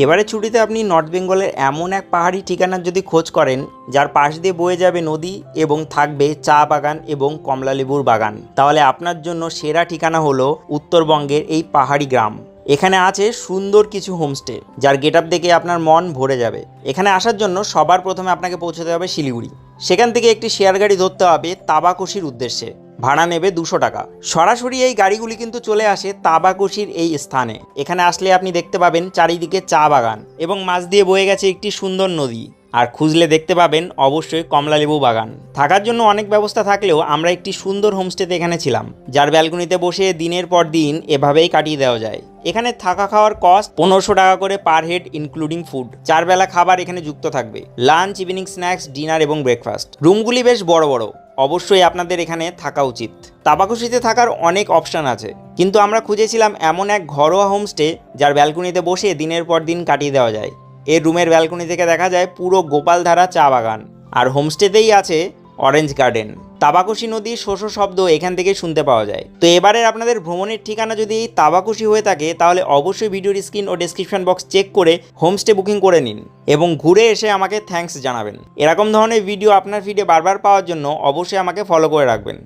এবারে ছুটিতে আপনি নর্থ বেঙ্গলের এমন এক পাহাড়ি ঠিকানার যদি খোঁজ করেন যার পাশ দিয়ে বয়ে যাবে নদী এবং থাকবে চা বাগান এবং কমলালেবুর বাগান, তাহলে আপনার জন্য সেরা ঠিকানা হলো উত্তরবঙ্গের এই পাহাড়ি গ্রাম। এখানে আছে সুন্দর কিছু হোমস্টে যার গেটআপ দেখে আপনার মন ভরে যাবে। এখানে আসার জন্য সবার প্রথমে আপনাকে পৌঁছতে হবে শিলিগুড়ি। সেখান থেকে একটি শেয়ার গাড়ি ধরতে হবে তাবাকুশির উদ্দেশ্যে। ভাড়া নেবে 200 টাকা। সরাসরি এই গাড়িগুলি কিন্তু চলে আসে তাবাকুশির এই স্থানে। এখানে আসলে আপনি দেখতে পাবেন চারিদিকে চা বাগান এবং মাঝ দিয়ে বয়ে গেছে একটি সুন্দর নদী। আর খুঁজলে দেখতে পাবেন অবশ্যই কমলালেবু বাগান। থাকার জন্য অনেক ব্যবস্থা থাকলেও আমরা একটি সুন্দর হোমস্টেতে এখানে ছিলাম, যার ব্যালকনিতে বসে দিনের পর দিন এভাবেই কাটিয়ে দেওয়া যায়। এখানে থাকা খাওয়ার কস্ট 1500 টাকা করে পার হেড ইনক্লুডিং ফুড। 4 বেলা খাবার এখানে যুক্ত থাকবে, লাঞ্চ, ইভিনিং স্ন্যাক্স, ডিনার এবং ব্রেকফাস্ট। রুমগুলি বেশ বড় বড়, অবশ্যই আপনাদের এখানে থাকা উচিত। তাবাকুশিতে থাকার অনেক অপশান আছে, কিন্তু আমরা খুঁজেছিলাম এমন এক ঘরোয়া হোমস্টে যার ব্যালকনিতে বসে দিনের পর দিন কাটিয়ে দেওয়া যায়। এর রুমের ব্যালকনি থেকে দেখা যায় পুরো গোপালধারা চা বাগান, আর হোমস্টেতেই আছে অরেঞ্জ গার্ডেন। তাবাকুশি নদীর শোষো শব্দ এখান থেকে শুনতে পাওয়া যায়। তো এবারের আপনাদের ভ্রমণের ঠিকানা যদি এই তাবাকুশি হয়ে থাকে, তাহলে অবশ্যই ভিডিওর স্ক্রিন ও ডেসক্রিপশন বক্স চেক করে হোমস্টে বুকিং করে নিন এবং ঘুরে এসে আমাকে থ্যাঙ্কস জানাবেন। এরকম ধরনের ভিডিও আপনার ফিডে বারবার পাওয়ার জন্য অবশ্যই আমাকে ফলো করে রাখবেন।